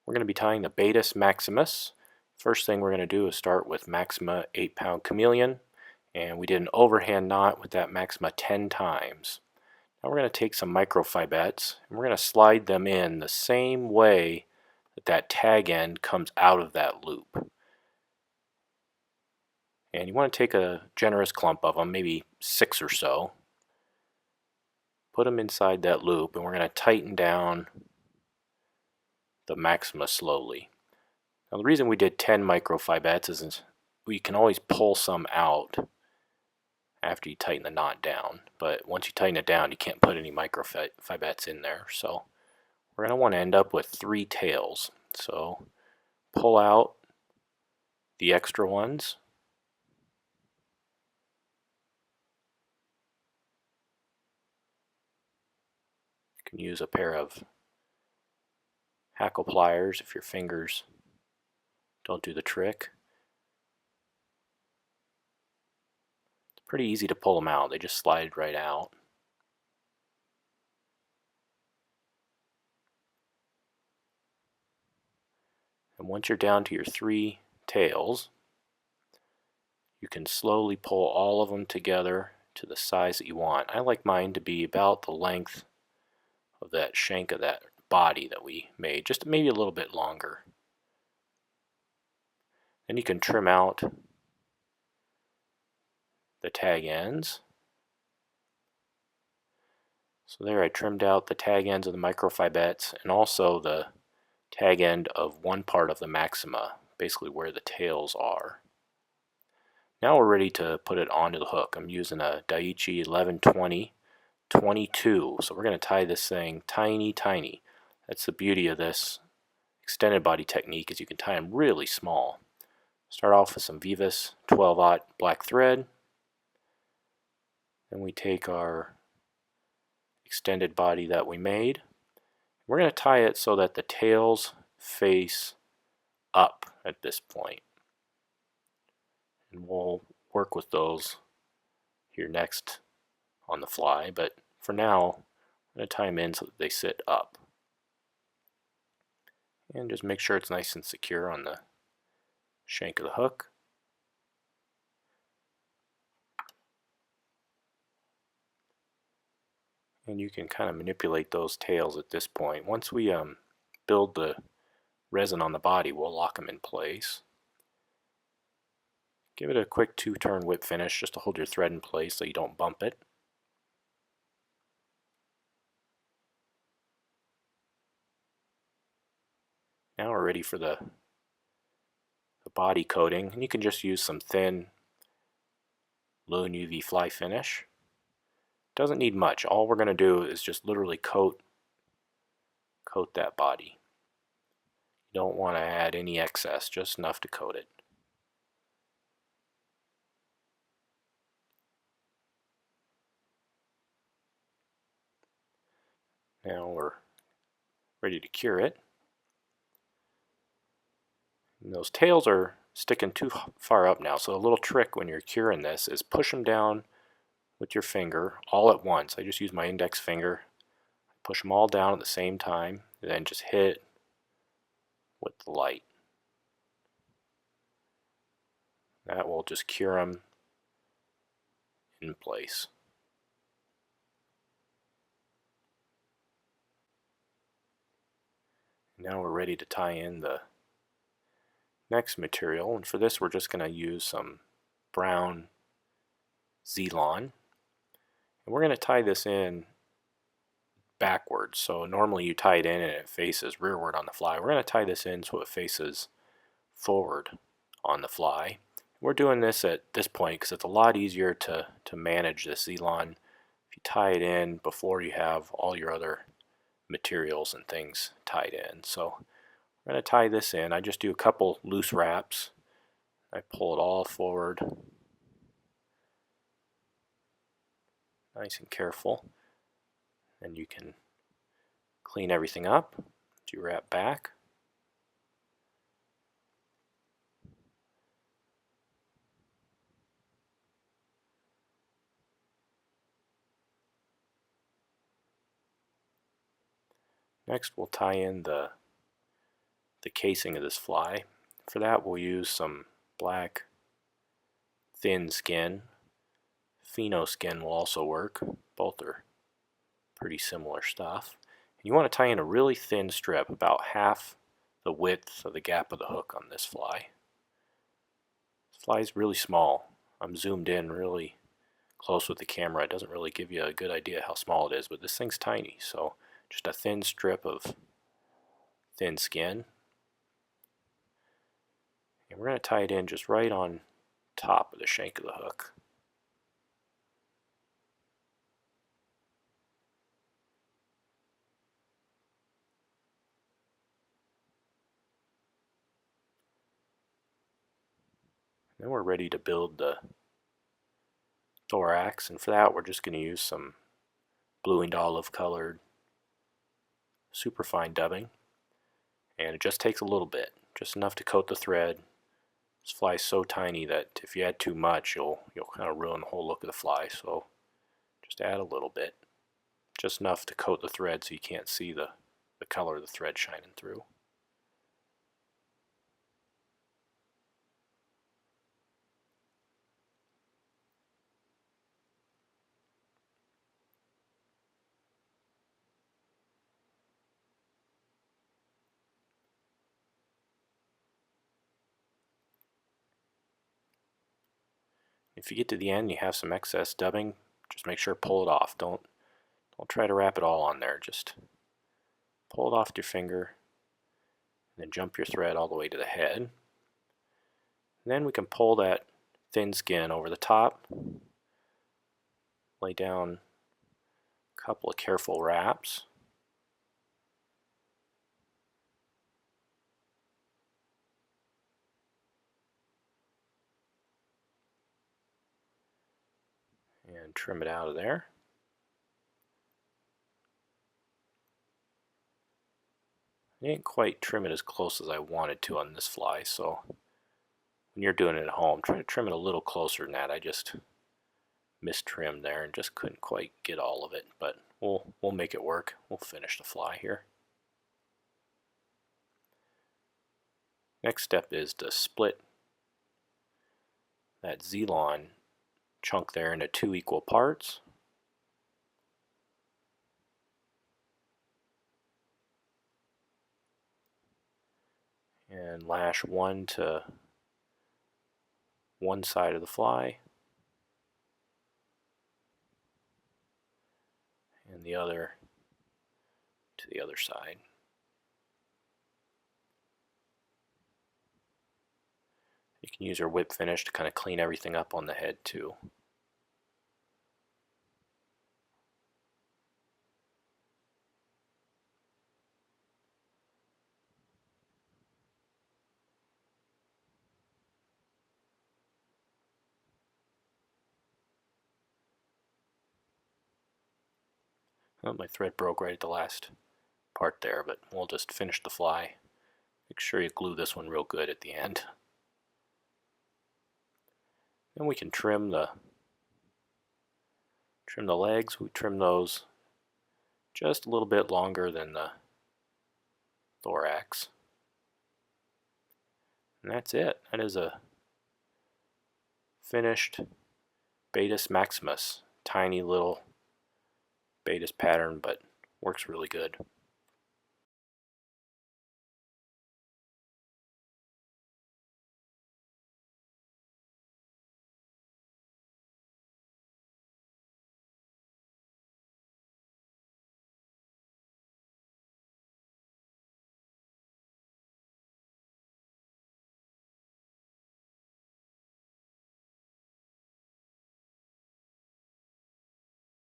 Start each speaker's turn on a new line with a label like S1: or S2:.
S1: We're going to be tying the Baetis Maximus. First thing we're going to do is start with Maxima 8-pound Chameleon, and we did an overhand knot with that Maxima 10 times. Now we're going to take some microfibettes and we're going to slide them in the same way that that tag end comes out of that loop. And you want to take a generous clump of them, maybe 6 or so. Put them inside that loop, and we're going to tighten down the Maxima slowly. Now the reason we did 10 microfibettes is we can always pull some out after you tighten the knot down, but once you tighten it down you can't put any microfibettes in there. So we're going to want to end up with 3 tails. So pull out the extra ones. You can use a pair of hackle pliers if your fingers don't do the trick. It's pretty easy to pull them out, they just slide right out. And once you're down to your 3 tails, you can slowly pull all of them together to the size that you want. I like mine to be about the length of that shank of that body that we made, just maybe a little bit longer. Then you can trim out the tag ends. So there I trimmed out the tag ends of the microfibettes and also the tag end of one part of the Maxima, basically where the tails are. Now we're ready to put it onto the hook. I'm using a Daiichi 1120 22, so we're going to tie this thing tiny. That's the beauty of this extended body technique, is you can tie them really small. Start off with some Veevus 12-aught black thread. Then we take our extended body that we made. We're going to tie it so that the tails face up at this point. And we'll work with those here next on the fly, but for now I'm going to tie them in so that they sit up. And just make sure it's nice and secure on the shank of the hook. And you can kind of manipulate those tails at this point. Once we build the resin on the body, we'll lock them in place. Give it a quick 2-turn whip finish just to hold your thread in place so you don't bump it. Now we're ready for the body coating, and you can just use some thin Loon UV fly finish. Doesn't need much. All we're going to do is just literally coat that body. You don't want to add any excess, just enough to coat it. Now we're ready to cure it. And those tails are sticking too far up now, so a little trick when you're curing this is push them down with your finger all at once. I just use my index finger, push them all down at the same time, and then just hit with the light. That will just cure them in place. Now we're ready to tie in the next material, and for this we're just going to use some brown Z-Lon, and we're going to tie this in backwards. So normally you tie it in and it faces rearward on the fly. We're going to tie this in so it faces forward on the fly. We're doing this at this point because it's a lot easier to manage this Z-Lon if you tie it in before you have all your other materials and things tied in. So I'm going to tie this in. I just do a couple loose wraps. I pull it all forward, nice and careful, and you can clean everything up as you wrap back. Next we'll tie in the the casing of this fly. For that we'll use some black Thinskin. Pheno skin will also work. Both are pretty similar stuff. And you want to tie in a really thin strip, about half the width of the gap of the hook on this fly. This fly is really small. I'm zoomed in really close with the camera. It doesn't really give you a good idea how small it is, but this thing's tiny. So just a thin strip of thin skin. And we're going to tie it in just right on top of the shank of the hook. Then we're ready to build the thorax, and for that we're just going to use some blue and olive colored superfine dubbing, and it just takes a little bit, just enough to coat the thread. This fly is so tiny that if you add too much you'll kind of ruin the whole look of the fly, so just add a little bit, just enough to coat the thread so you can't see the color of the thread shining through. If you get to the end and you have some excess dubbing, just make sure to pull it off. Don't try to wrap it all on there. Just pull it off with your finger and then jump your thread all the way to the head. And then we can pull that thin skin over the top, lay down a couple of careful wraps. And trim it out of there. I didn't quite trim it as close as I wanted to on this fly, so when you're doing it at home, try to trim it a little closer than that. I just mistrimmed there and just couldn't quite get all of it, but we'll make it work. We'll finish the fly here. Next step is to split that Z-Lon chunk there into 2 equal parts. And lash one to one side of the fly and the other to the other side. You can use your whip finish to kind of clean everything up on the head too. Well, my thread broke right at the last part there, but we'll just finish the fly. Make sure you glue this one real good at the end. Then we can trim the legs. We trim those just a little bit longer than the thorax. And that's it. That is a finished Baetis Maximus. Tiny little Baetis pattern, but works really good.